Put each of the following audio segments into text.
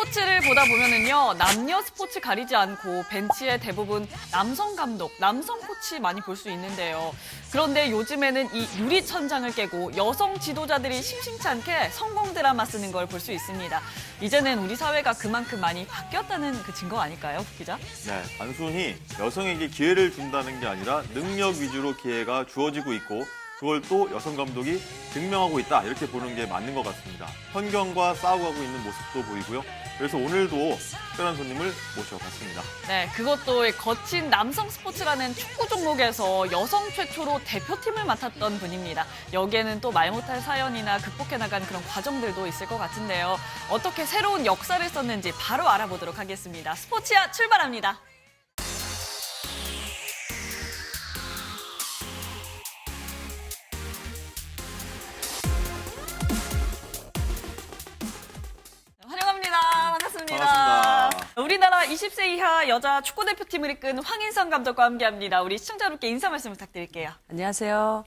스포츠를 보다 보면은요, 남녀 스포츠 가리지 않고 벤치에 대부분 남성 감독, 남성 코치 많이 볼 수 있는데요. 그런데 요즘에는 이 유리 천장을 깨고 여성 지도자들이 심심치 않게 성공 드라마 쓰는 걸 볼 수 있습니다. 이제는 우리 사회가 그만큼 많이 바뀌었다는 그 증거 아닐까요, 기자? 네, 단순히 여성에게 기회를 준다는 게 아니라 능력 위주로 기회가 주어지고 있고 그걸 또 여성 감독이 증명하고 있다 이렇게 보는 게 맞는 것 같습니다. 편견과 싸워가고 있는 모습도 보이고요. 그래서 오늘도 특별한 손님을 모셔봤습니다. 네, 그것도 거친 남성 스포츠라는 축구 종목에서 여성 최초로 대표팀을 맡았던 분입니다. 여기에는 또 말 못할 사연이나 극복해 나간 그런 과정들도 있을 것 같은데요. 어떻게 새로운 역사를 썼는지 바로 알아보도록 하겠습니다. 스포츠야 출발합니다. 환영합니다. 반갑습니다. 반갑습니다. 우리나라 20세 이하 여자 축구대표팀을 이끈 황인선 감독과 함께합니다. 우리 시청자 여러분께 인사 말씀 부탁드릴게요. 안녕하세요.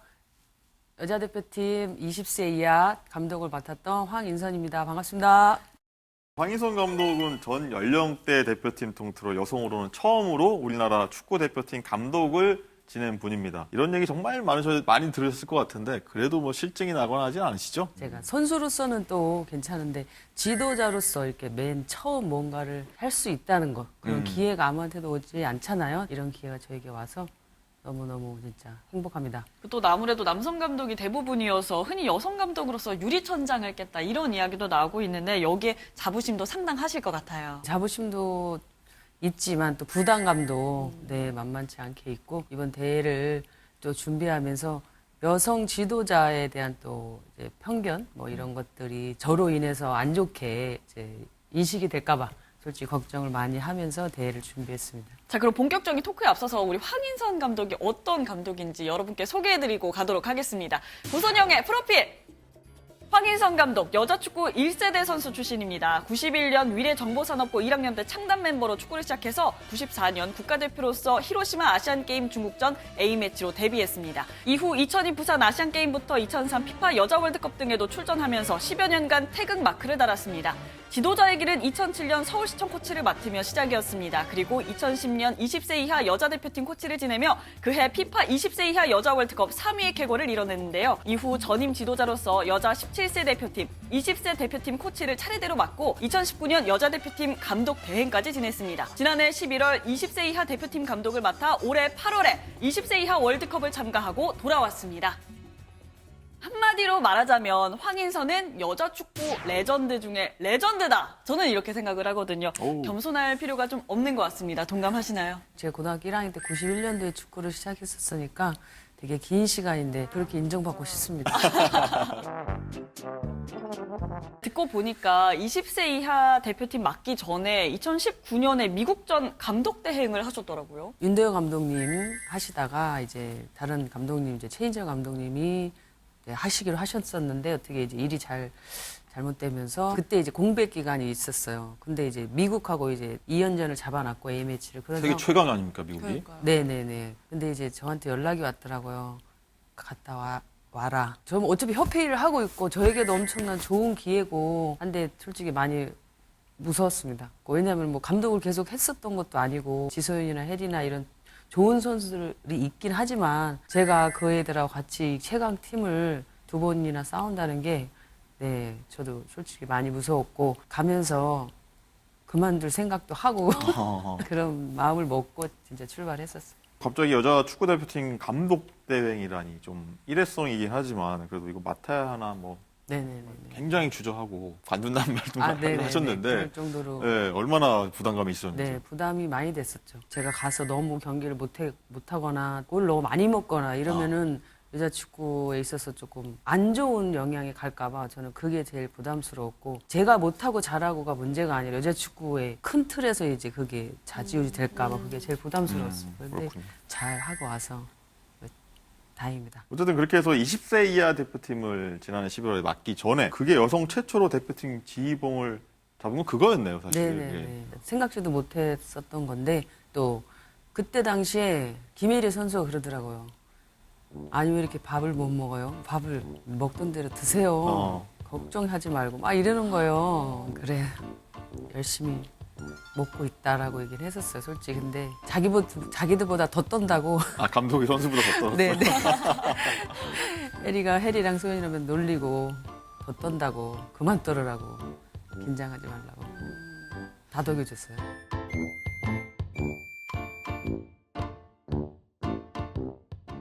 여자대표팀 20세 이하 감독을 맡았던 황인선입니다. 반갑습니다. 황희선 감독은 전 연령대 대표팀 통틀어 여성으로는 처음으로 우리나라 축구 대표팀 감독을 지낸 분입니다. 이런 얘기 정말 많이 들으셨을 것 같은데 그래도 뭐 실증이 나거나 하진 않으시죠? 제가 선수로서는 또 괜찮은데 지도자로서 이렇게 맨 처음 뭔가를 할 수 있다는 것, 그런 기회가 아무한테도 오지 않잖아요. 이런 기회가 저에게 와서 너무너무 진짜 행복합니다. 또 아무래도 남성 감독이 대부분이어서 흔히 여성 감독으로서 유리천장을 깼다 이런 이야기도 나오고 있는데 여기에 자부심도 상당하실 것 같아요. 자부심도 있지만 또 부담감도 만만치 않게 있고 이번 대회를 또 준비하면서 여성 지도자에 대한 또 이제 편견 뭐 이런 것들이 저로 인해서 안 좋게 이제 인식이 될까봐 솔직히 걱정을 많이 하면서 대회를 준비했습니다. 자, 그럼 본격적인 토크에 앞서서 우리 황인선 감독이 어떤 감독인지 여러분께 소개해드리고 가도록 하겠습니다. 구선영의 프로필! 황인선 감독, 여자축구 1세대 선수 출신입니다. 91년 위례정보산업고 1학년 때 창단 멤버로 축구를 시작해서 94년 국가대표로서 히로시마 아시안게임 중국전 A매치로 데뷔했습니다. 이후 2002 부산 아시안게임부터 2003 피파 여자 월드컵 등에도 출전하면서 10여 년간 태극 마크를 달았습니다. 지도자의 길은 2007년 서울시청 코치를 맡으며 시작이었습니다. 그리고 2010년 20세 이하 여자대표팀 코치를 지내며 그해 피파 20세 이하 여자 월드컵 3위의 쾌거를 이뤄냈는데요. 이후 전임 지도자로서 여자 17세 대표팀, 20세 대표팀 코치를 차례대로 맡고 2019년 여자대표팀 감독 대행까지 지냈습니다. 지난해 11월 20세 이하 대표팀 감독을 맡아 올해 8월에 20세 이하 월드컵을 참가하고 돌아왔습니다. 한마디로 말하자면 황인선은 여자 축구 레전드 중에 레전드다. 저는 이렇게 생각을 하거든요. 겸손할 필요가 좀 없는 것 같습니다. 동감하시나요? 제가 고등학교 1학년 때 91년도에 축구를 시작했었으니까 되게 긴 시간인데 그렇게 인정받고 싶습니다. 듣고 보니까 20세 이하 대표팀 맡기 전에 2019년에 미국전 감독 대행을 하셨더라고요. 윤대호 감독님 하시다가 이제 다른 감독님, 이제 최인철 감독님이 하시기로 하셨었는데 어떻게 이제 일이 잘못되면서 그때 이제 공백 기간이 있었어요. 근데 이제 미국하고 이제 2연전을 잡아놨고 A매치를. 그래서 세계 최강 아닙니까, 미국이? 네네네. 근데 이제 저한테 연락이 왔더라고요. 갔다 와라. 저는 어차피 협회 일을 하고 있고 저에게도 엄청난 좋은 기회고 한데 솔직히 많이 무서웠습니다. 왜냐하면 뭐 감독을 계속 했었던 것도 아니고 지소연이나 혜리나 이런 좋은 선수들이 있긴 하지만 제가 그 애들하고 같이 최강 팀을 두 번이나 싸운다는 게 저도 솔직히 많이 무서웠고 가면서 그만둘 생각도 하고 그런 마음을 먹고 진짜 출발했었어요. 갑자기 여자 축구대표팀 감독 대행이라니 좀 일회성이긴 하지만 그래도 이거 맡아야 하나 뭐 네네네. 굉장히 주저하고 관둔다는 말도 네네네. 하셨는데 그럴 정도로. 네, 얼마나 부담감이 있었는지. 네, 부담이 많이 됐었죠. 제가 가서 너무 경기를 못하거나 골 너무 많이 먹거나 이러면은 여자 축구에 있어서 조금 안 좋은 영향이 갈까봐 저는 그게 제일 부담스러웠고 제가 못하고 잘하고가 문제가 아니라 여자 축구의 큰 틀에서 이제 그게 좌지우지 될까봐 그게 제일 부담스러웠어요. 그런데 그렇군요. 잘 하고 와서 다행입니다. 어쨌든 그렇게 해서 20세 이하 대표팀을 지난해 11월에 맡기 전에 그게 여성 최초로 대표팀 지휘봉을 잡은 건 그거였네요, 사실. 네네네. 예. 생각지도 못했었던 건데 또 그때 당시에 김혜리 선수가 그러더라고요. 아니 왜 이렇게 밥을 못 먹어요? 밥을 먹던 대로 드세요. 걱정하지 말고 막 이러는 거예요. 그래 열심히 먹고 있다라고 얘기를 했었어요, 솔직히. 근데 자기들보다 더 떤다고. 아, 감독이 선수보다 더 떨었어. 네, 네. 해리랑 소연이라면 놀리고 더 떤다고 그만 떨으라고 긴장하지 말라고 다독여줬어요.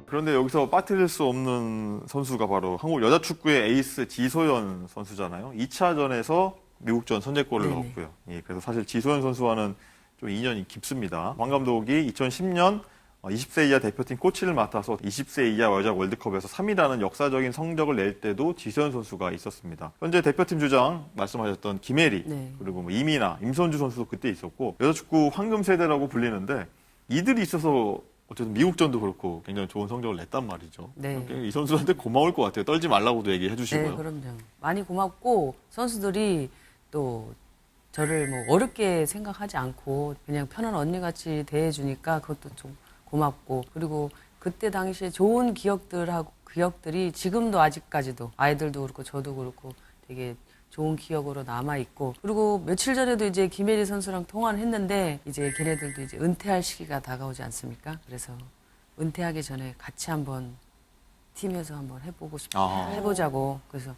그런데 여기서 빠뜨릴 수 없는 선수가 바로 한국 여자 축구의 에이스 지소연 선수잖아요. 2차전에서 미국전 선제골을 네네. 넣었고요. 예, 그래서 사실 지소연 선수와는 좀 인연이 깊습니다. 황 감독이 2010년 20세 이하 대표팀 코치를 맡아서 20세 이하 여자 월드컵에서 3위라는 역사적인 성적을 낼 때도 지소연 선수가 있었습니다. 현재 대표팀 주장 말씀하셨던 김혜리, 네. 그리고 뭐 이민아, 임선주 선수도 그때 있었고 여자 축구 황금 세대라고 불리는데 이들이 있어서 어쨌든 미국전도 그렇고 굉장히 좋은 성적을 냈단 말이죠. 네. 이 선수한테 고마울 것 같아요. 떨지 말라고도 얘기해 네, 주시고요. 그럼요. 많이 고맙고 선수들이 또 저를 뭐 어렵게 생각하지 않고 그냥 편한 언니같이 대해주니까 그것도 좀 고맙고, 그리고 그때 당시에 좋은 기억들이 지금도 아직까지도 아이들도 그렇고 저도 그렇고 되게 좋은 기억으로 남아 있고, 그리고 며칠 전에도 이제 김혜리 선수랑 통화를 했는데 이제 걔네들도 이제 은퇴할 시기가 다가오지 않습니까? 그래서 은퇴하기 전에 같이 한번 팀에서 한번 해보자고. 그래서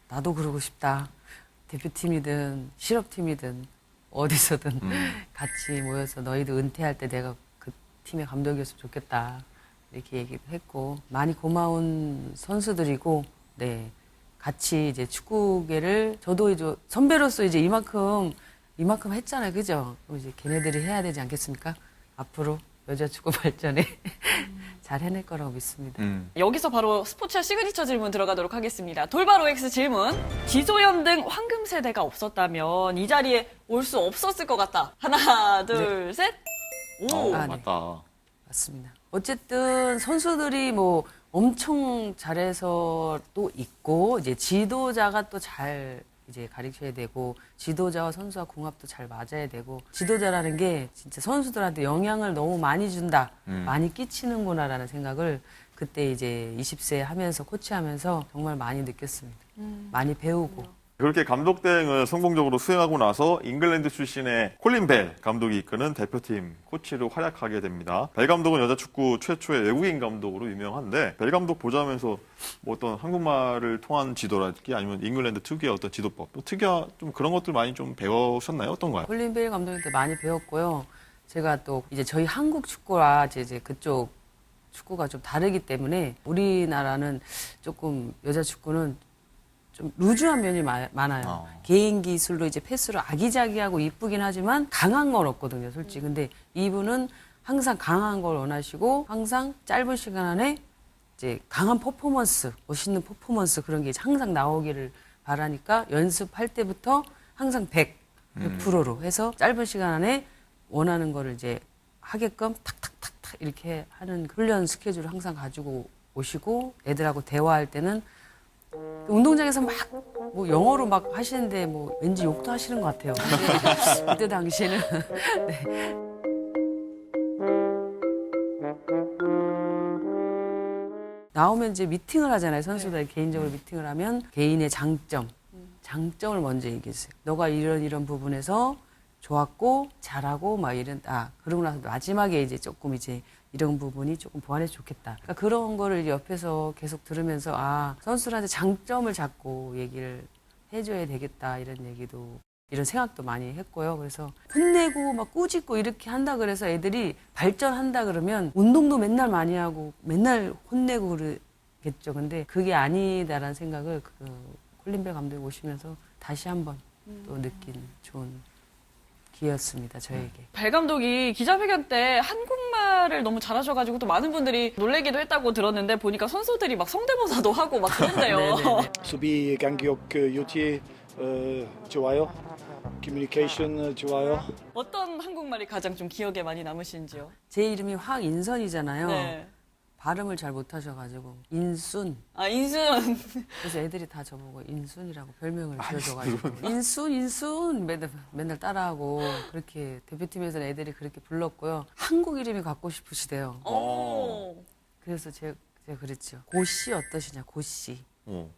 나도 그러고 싶다. 대표팀이든 실업팀이든 어디서든 같이 모여서 너희도 은퇴할 때 내가 그 팀의 감독이었으면 좋겠다. 이렇게 얘기도 했고, 많이 고마운 선수들이고, 네. 같이 이제 축구계를 저도 이제 선배로서 이제 이만큼 했잖아요. 그죠? 그럼 이제 걔네들이 해야 되지 않겠습니까? 앞으로 여자 축구 발전에 잘 해낼 거라고 믿습니다. 여기서 바로 스포츠와 시그니처 질문 들어가도록 하겠습니다. 돌발 OX 질문. 지소연 등 황금 세대가 없었다면 이 자리에 올 수 없었을 것 같다. 하나, 둘, 셋. 오. 아, 네. 맞다. 맞습니다. 어쨌든 선수들이 뭐 엄청 잘해서 또 있고, 이제 지도자가 또 잘 이제 가르쳐야 되고, 지도자와 선수와 궁합도 잘 맞아야 되고, 지도자라는 게 진짜 선수들한테 영향을 너무 많이 준다, 많이 끼치는구나라는 생각을 그때 이제 20세 하면서 코치하면서 정말 많이 느꼈습니다. 많이 배우고. 그렇게 감독 대행을 성공적으로 수행하고 나서 잉글랜드 출신의 콜린 벨 감독이 이끄는 대표팀 코치로 활약하게 됩니다. 벨 감독은 여자 축구 최초의 외국인 감독으로 유명한데, 벨 감독 보자면서 뭐 어떤 한국말을 통한 지도랄지 아니면 잉글랜드 특유의 어떤 지도법, 또 특이한 좀 그런 것들 많이 좀 배우셨나요? 어떤가요? 콜린 베일 감독한테 많이 배웠고요. 제가 또 이제 저희 한국 축구와 이제 그쪽 축구가 좀 다르기 때문에, 우리나라는 조금 여자 축구는 좀 루즈한 면이 많아요. 개인 기술로 이제 패스로 아기자기하고 이쁘긴 하지만 강한 건 없거든요, 솔직히. 근데 이분은 항상 강한 걸 원하시고, 항상 짧은 시간 안에 이제 강한 퍼포먼스, 멋있는 퍼포먼스, 그런 게 항상 나오기를 바라니까 연습할 때부터 항상 100%로 해서 짧은 시간 안에 원하는 거를 이제 하게끔 탁탁탁탁 이렇게 하는 훈련 스케줄을 항상 가지고 오시고, 애들하고 대화할 때는 운동장에서 막 뭐 영어로 막 하시는데 뭐 왠지 욕도 하시는 것 같아요. 그때 당시에는. 네. 나오면 이제 미팅을 하잖아요. 선수들 개인적으로 미팅을 하면 개인의 장점을 먼저 얘기했어요. 너가 이런 부분에서 좋았고 잘하고 막 그러고 나서 마지막에 이제 조금 이제 이런 부분이 조금 보완해서 좋겠다. 그러니까 그런 거를 옆에서 계속 들으면서 선수들한테 장점을 잡고 얘기를 해줘야 되겠다, 이런 얘기도, 이런 생각도 많이 했고요. 그래서 혼내고 막 꾸짖고 이렇게 한다 그래서 애들이 발전한다 그러면 운동도 맨날 많이 하고 맨날 혼내고 그러겠죠. 근데 그게 아니다라는 생각을 콜린 벨 감독이 오시면서 다시 한번 또 느낀 좋은 기회였습니다, 저에게. 벨 감독이 기자회견 때 한국말을 너무 잘하셔가지고 또 많은 분들이 놀래기도 했다고 들었는데, 보니까 선수들이 막 성대모사도 하고 막 그런데요. 네네네. 수비 간격 유지 좋아요. 커뮤니케이션 좋아요. 어떤 한국말이 가장 좀 기억에 많이 남으신지요? 제 이름이 황인선이잖아요. 네. 발음을 잘 못하셔가지고 인순. 인순. 그래서 애들이 다 저보고 인순이라고 별명을 지어줘가지고 인순 맨날 따라하고, 그렇게 대표팀에서는 애들이 그렇게 불렀고요. 한국 이름이 갖고 싶으시대요. 오. 그래서 제가 그랬죠. 고씨 어떠시냐, 고씨.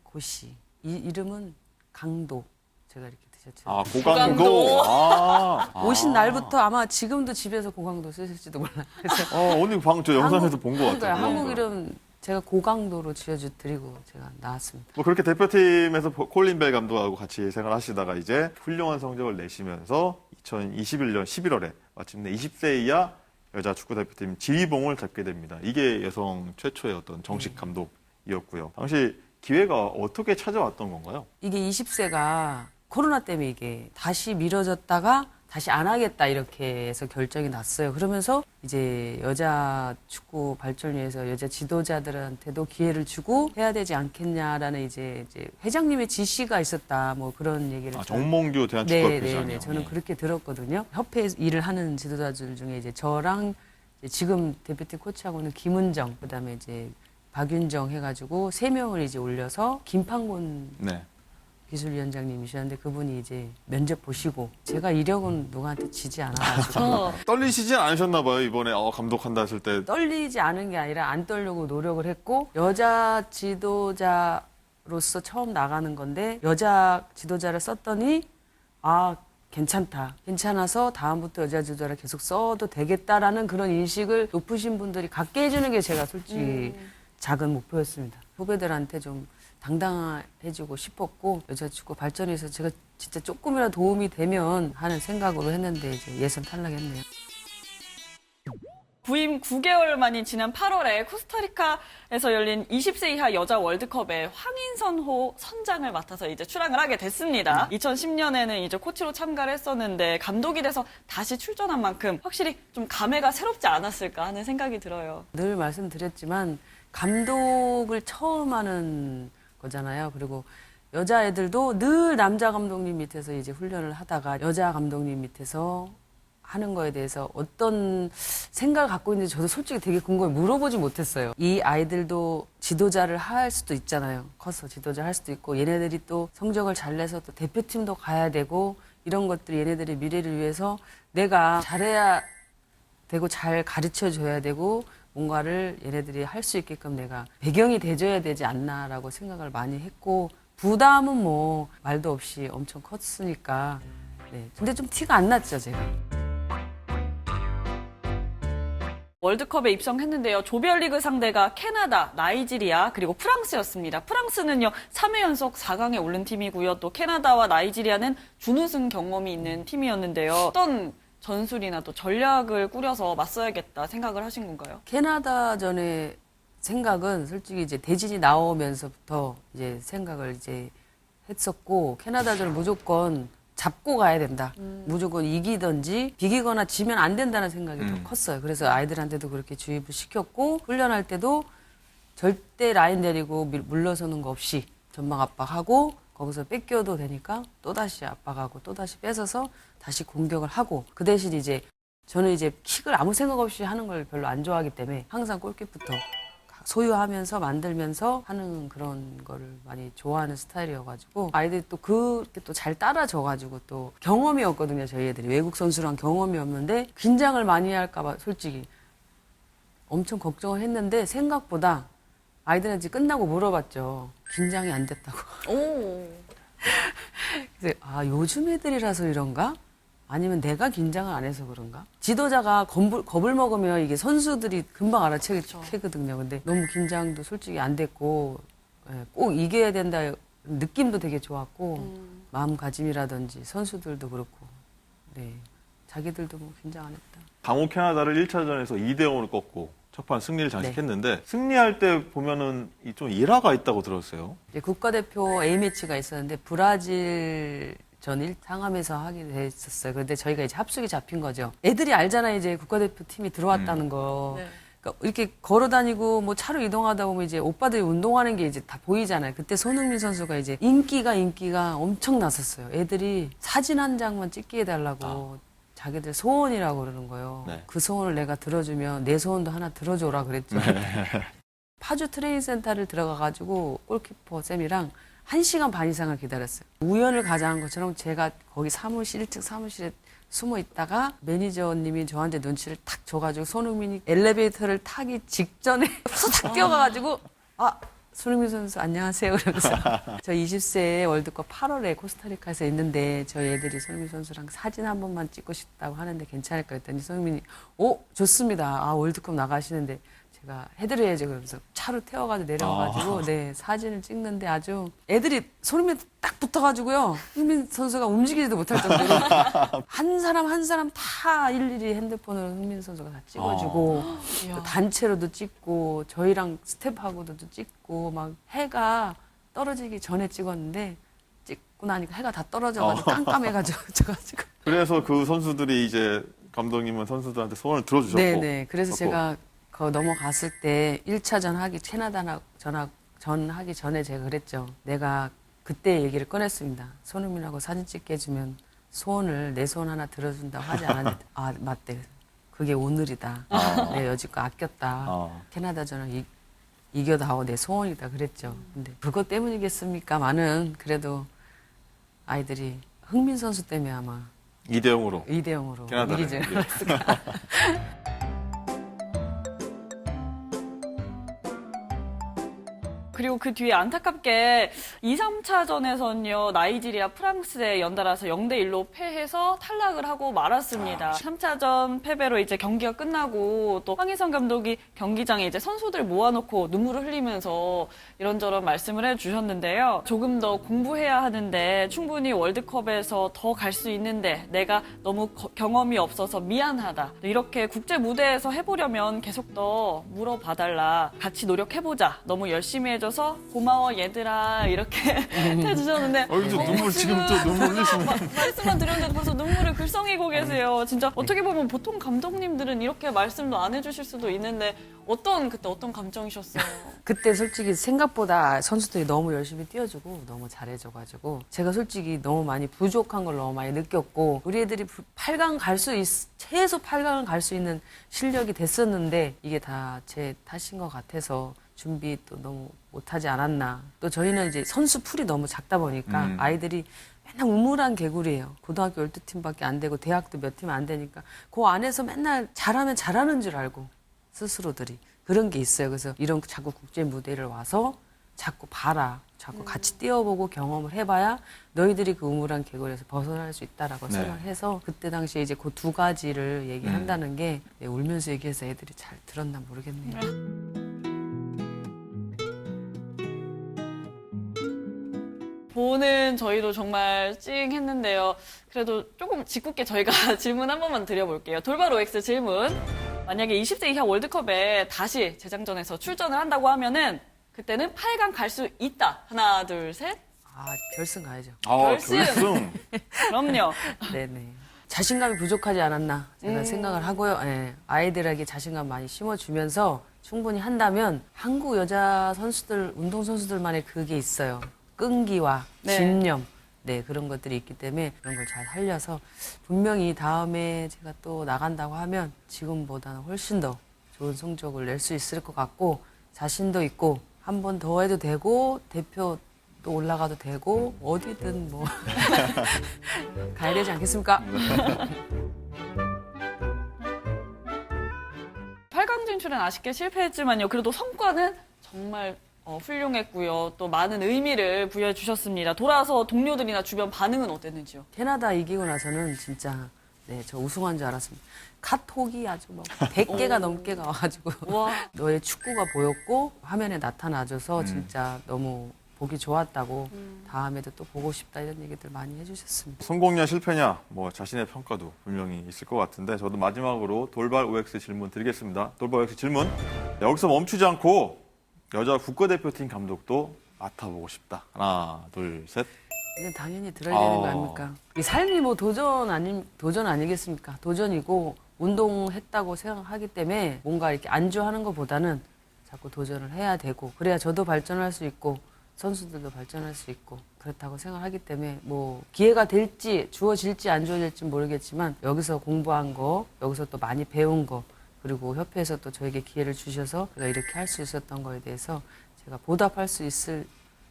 고씨. 이 이름은 강도 제가 이렇게 티셔츠. 아, 고강도. 고강도. 아. 오신 날부터 아마 지금도 집에서 고강도 쓰실지도 몰라요. 그래서 오늘 저 영상에서 본 것 그러니까요. 같아요. 한국 이름 제가 고강도로 지어드리고 제가 나왔습니다. 뭐 그렇게 대표팀에서 콜린 벨 감독하고 같이 생활하시다가 이제 훌륭한 성적을 내시면서 2021년 11월에 마침내 20세 이하 여자 축구 대표팀 지휘봉을 잡게 됩니다. 이게 여성 최초의 어떤 정식 감독이었고요. 당시 기회가 어떻게 찾아왔던 건가요? 이게 20세가 코로나 때문에 이게 다시 미뤄졌다가 다시 안 하겠다 이렇게 해서 결정이 났어요. 그러면서 이제 여자 축구 발전을 위해서 여자 지도자들한테도 기회를 주고 해야 되지 않겠냐라는 이제 회장님의 지시가 있었다. 뭐 그런 얘기를. 정몽규 대한축구협회장이요. 네, 저는 그렇게 들었거든요. 협회 일을 하는 지도자들 중에 이제 저랑 이제 지금 대표팀 코치하고는 김은정, 그다음에 이제 박윤정 해가지고 3명을 이제 올려서 김판곤 네. 기술위원장님이셨는데 그분이 이제 면접 보시고 제가 이력은 누구한테 지지 않아가지고 떨리시진 않으셨나 봐요. 이번에 감독한다 했을 때. 떨리지 않은 게 아니라 안 떨려고 노력을 했고 여자 지도자로서 처음 나가는 건데 여자 지도자를 썼더니 괜찮다. 괜찮아서 다음부터 여자 지도자를 계속 써도 되겠다라는 그런 인식을 높으신 분들이 갖게 해주는 게 제가 솔직히 작은 목표였습니다. 후배들한테 좀 당당해지고 싶었고 여자 축구 발전에 있어서 제가 진짜 조금이라도 도움이 되면 하는 생각으로 했는데 이제 예선 탈락했네요. 부임 9개월 만인 지난 8월에 코스타리카에서 열린 20세 이하 여자 월드컵에 황인선호 선장을 맡아서 이제 출항을 하게 됐습니다. 2010년에는 이제 코치로 참가를 했었는데 감독이 돼서 다시 출전한 만큼 확실히 좀 감회가 새롭지 않았을까 하는 생각이 들어요. 늘 말씀드렸지만 감독을 처음 하는 거잖아요. 그리고 여자애들도 늘 남자 감독님 밑에서 이제 훈련을 하다가 여자 감독님 밑에서 하는 거에 대해서 어떤 생각을 갖고 있는지 저도 솔직히 되게 궁금해 물어보지 못했어요. 이 아이들도 지도자를 할 수도 있잖아요. 커서 지도자 할 수도 있고 얘네들이 또 성적을 잘 내서 또 대표팀도 가야 되고 이런 것들이 얘네들의 미래를 위해서 내가 잘해야 되고 잘 가르쳐 줘야 되고 뭔가를 얘네들이 할 수 있게끔 내가 배경이 돼줘야 되지 않나라고 생각을 많이 했고 부담은 뭐 말도 없이 엄청 컸으니까 네. 근데 좀 티가 안 났죠 제가. 월드컵에 입성했는데요. 조별리그 상대가 캐나다, 나이지리아, 그리고 프랑스였습니다. 프랑스는요, 3회 연속 4강에 오른 팀이고요. 또 캐나다와 나이지리아는 준우승 경험이 있는 팀이었는데요. 어떤 전술이나 또 전략을 꾸려서 맞서야겠다 생각을 하신 건가요? 캐나다전의 생각은 솔직히 이제 대진이 나오면서부터 이제 생각을 이제 했었고 캐나다전을 무조건 잡고 가야 된다. 무조건 이기든지 비기거나 지면 안 된다는 생각이 더 컸어요. 그래서 아이들한테도 그렇게 주입을 시켰고 훈련할 때도 절대 라인 내리고 물러서는 거 없이 전방 압박하고 거기서 뺏겨도 되니까 또다시 압박하고 또다시 뺏어서 다시 공격을 하고 그 대신 이제 저는 이제 킥을 아무 생각 없이 하는 걸 별로 안 좋아하기 때문에 항상 골킥부터 소유하면서 만들면서 하는 그런 거를 많이 좋아하는 스타일이어가지고 아이들이 또 그렇게 또 잘 따라줘가지고 또 경험이 없거든요. 저희 애들이 외국 선수랑 경험이 없는데 긴장을 많이 할까봐 솔직히 엄청 걱정을 했는데 생각보다 아이들한테 끝나고 물어봤죠. 긴장이 안 됐다고. 오. 그래서 요즘 애들이라서 이런가? 아니면 내가 긴장을 안 해서 그런가? 지도자가 겁을 먹으면 이게 선수들이 금방 알아채거든요. 근데 너무 긴장도 솔직히 안 됐고 꼭 이겨야 된다 느낌도 되게 좋았고 마음가짐이라든지 선수들도 그렇고 네 자기들도 뭐 긴장 안 했다. 강호 캐나다를 1차전에서 2대0으로 꺾고 첫판 승리를 장식했는데 승리할 때 보면은 좀 일화가 있다고 들었어요. 이제 국가대표 A매치가 있었는데 브라질 전 상암에서 하게 됐었어요. 그런데 저희가 이제 합숙이 잡힌 거죠. 애들이 알잖아요. 이제 국가대표 팀이 들어왔다는 거. 네. 그러니까 이렇게 걸어 다니고 뭐 차로 이동하다 보면 이제 오빠들이 운동하는 게 이제 다 보이잖아요. 그때 손흥민 선수가 이제 인기가 엄청 났었어요. 애들이 사진 한 장만 찍게 해달라고 자기들 소원이라고 그러는 거예요. 네. 그 소원을 내가 들어주면 내 소원도 하나 들어줘라 그랬죠. 파주 트레이닝 센터를 들어가가지고 골키퍼 쌤이랑 1시간 반 이상을 기다렸어요. 우연을 가장한 것처럼 제가 거기 1층 사무실에 숨어 있다가 매니저님이 저한테 눈치를 탁 줘가지고 손흥민이 엘리베이터를 타기 직전에 탁 뛰어가가지고 손흥민 선수 안녕하세요. 그러면서 저 20세 월드컵 8월에 코스타리카에서 있는데 저희 애들이 손흥민 선수랑 사진 한 번만 찍고 싶다고 하는데 괜찮을까 했더니 손흥민이 좋습니다. 아 월드컵 나가시는데 제가 해드려야죠. 그러면서 차로 태워가지고 내려와가지고 네 사진을 찍는데 아주 애들이 손흥민 딱 붙어가지고요. 손흥민 선수가 움직이지도 못할 정도로 한 사람 다 일일이 핸드폰으로 손흥민 선수가 다 찍어주고 또 단체로도 찍고 저희랑 스텝하고도 찍고 막 해가 떨어지기 전에 찍었는데 찍고 나니까 해가 다 떨어져가지고 깜깜해가지고 그래서 그 선수들이 이제 감독님은 선수들한테 소원을 들어주셨고. 네네. 그래서 제가 거 넘어갔을 때 1차전 캐나다나 전 하기 전에 제가 그랬죠. 내가 그때 얘기를 꺼냈습니다. 손흥민하고 사진 찍게 해주면 소원을 내 소원 하나 들어준다고 하지 않았는데 아 맞대. 그게 오늘이다. 내 여지껏 아꼈다. 캐나다전을 이겨다오 내 소원이다 그랬죠. 근데 그것 때문이겠습니까? 많은 그래도 아이들이 흥민 선수 때문에 아마 2대0으로. 2대0으로 캐나다를 이기지 않았을까. 그리고 그 뒤에 안타깝게 2, 3차전에서는요, 나이지리아, 프랑스에 연달아서 0대1로 패해서 탈락을 하고 말았습니다. 3차전 패배로 이제 경기가 끝나고 또 황희선 감독이 경기장에 이제 선수들 모아놓고 눈물을 흘리면서 이런저런 말씀을 해주셨는데요. 조금 더 공부해야 하는데 충분히 월드컵에서 더 갈 수 있는데 내가 너무 경험이 없어서 미안하다. 이렇게 국제 무대에서 해보려면 계속 더 물어봐달라. 같이 노력해보자. 너무 열심히 해줘. 고마워 얘들아 이렇게 해주셨는데 눈물 지금 또 눈물 흘리시면 말씀만 드렸는데 벌써 눈물을 글썽이고 계세요. 진짜 어떻게 보면 보통 감독님들은 이렇게 말씀도 안 해주실 수도 있는데 그때 어떤 감정이셨어요? 그때 솔직히 생각보다 선수들이 너무 열심히 뛰어주고 너무 잘해줘가지고 제가 솔직히 너무 많이 부족한 걸 너무 많이 느꼈고 우리 애들이 8강 최소 8강을 갈 수 있는 실력이 됐었는데 이게 다 제 탓인 것 같아서 준비 또 너무 못하지 않았나. 또 저희는 이제 선수 풀이 너무 작다 보니까 아이들이 맨날 우물한 개구리예요. 고등학교 12팀밖에 안 되고 대학도 몇 팀 안 되니까 그 안에서 맨날 잘하면 잘하는 줄 알고 스스로들이 그런 게 있어요. 그래서 이런 자꾸 국제 무대를 와서 자꾸 봐라. 자꾸 같이 뛰어보고 경험을 해봐야 너희들이 그 우물한 개구리에서 벗어날 수 있다라고 네. 생각해서 그때 당시에 이제 그 두 가지를 얘기한다는 게 울면서 얘기해서 애들이 잘 들었나 모르겠네요. 보는 저희도 정말 찡했는데요. 그래도 조금 짓궂게 저희가 질문 한 번만 드려볼게요. 돌발 OX 질문. 만약에 20세 이하 월드컵에 다시 재장전해서 출전을 한다고 하면은 그때는 8강 갈 수 있다. 하나, 둘, 셋. 아, 결승 가야죠. 결승. 그럼요. 네네. 자신감이 부족하지 않았나 제가 생각을 하고요. 예, 아이들에게 자신감 많이 심어주면서 충분히 한다면 한국 여자 선수들, 운동선수들만의 그게 있어요. 끈기와 네. 집념. 네, 그런 것들이 있기 때문에 그런 걸 잘 살려서 분명히 다음에 제가 또 나간다고 하면 지금보다는 훨씬 더 좋은 성적을 낼 수 있을 것 같고 자신도 있고 한 번 더 해도 되고 대표 또 올라가도 되고 어디든 뭐 가야 되지 않겠습니까? 8강 진출은 아쉽게 실패했지만요. 그래도 성과는 정말 훌륭했고요. 또 많은 의미를 부여해 주셨습니다. 돌아와서 동료들이나 주변 반응은 어땠는지요? 캐나다 이기고 나서는 진짜 네, 저 우승한 줄 알았습니다. 카톡이 아주 막 100개가 넘게가 와가지고 와. 너의 축구가 보였고 화면에 나타나줘서 진짜 너무 보기 좋았다고 다음에도 또 보고 싶다 이런 얘기들 많이 해주셨습니다. 성공이냐 실패냐 뭐 자신의 평가도 분명히 있을 것 같은데 저도 마지막으로 돌발 OX 질문 드리겠습니다. 돌발 OX 질문. 여기서 멈추지 않고 여자 국가대표팀 감독도 맡아보고 싶다. 하나, 둘, 셋. 이건 당연히 들어야 되는 거 아닙니까? 이 삶이 뭐 도전 아니겠습니까? 도전이고 운동했다고 생각하기 때문에 뭔가 이렇게 안주하는 것보다는 자꾸 도전을 해야 되고 그래야 저도 발전할 수 있고 선수들도 발전할 수 있고 그렇다고 생각하기 때문에 뭐 기회가 될지 주어질지 안 주어질지 모르겠지만 여기서 공부한 거 여기서 또 많이 배운 거 그리고 협회에서 또 저에게 기회를 주셔서 제가 이렇게 할 수 있었던 거에 대해서 제가 보답할 수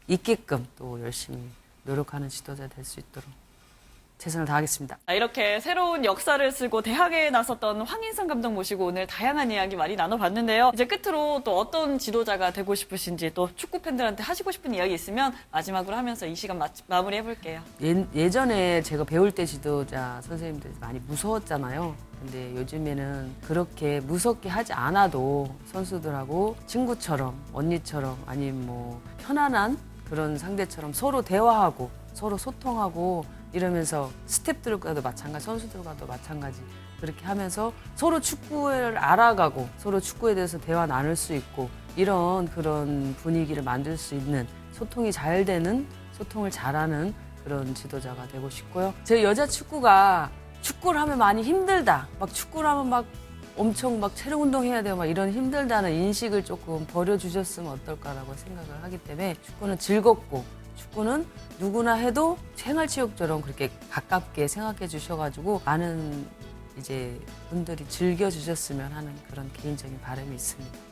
있게끔 또 열심히 노력하는 지도자 될 수 있도록 최선을 다하겠습니다. 이렇게 새로운 역사를 쓰고 대학에 나섰던 황인선 감독 모시고 오늘 다양한 이야기 많이 나눠봤는데요. 이제 끝으로 또 어떤 지도자가 되고 싶으신지 또 축구 팬들한테 하시고 싶은 이야기 있으면 마지막으로 하면서 이 시간 마무리해볼게요. 예전에 제가 배울 때 지도자 선생님들이 많이 무서웠잖아요. 근데 요즘에는 그렇게 무섭게 하지 않아도 선수들하고 친구처럼, 언니처럼, 아니면 뭐 편안한 그런 상대처럼 서로 대화하고 서로 소통하고 이러면서 스태프들과도 마찬가지, 선수들과도 마찬가지 그렇게 하면서 서로 축구를 알아가고 서로 축구에 대해서 대화 나눌 수 있고 이런 그런 분위기를 만들 수 있는 소통이 잘 되는, 소통을 잘하는 그런 지도자가 되고 싶고요. 제 여자 축구가 축구를 하면 많이 힘들다. 막 축구를 하면 막 엄청 막 체력 운동해야 돼요. 막 이런 힘들다는 인식을 조금 버려주셨으면 어떨까라고 생각을 하기 때문에 축구는 즐겁고 축구는 누구나 해도 생활체육처럼 그렇게 가깝게 생각해 주셔가지고 많은 이제 분들이 즐겨주셨으면 하는 그런 개인적인 바람이 있습니다.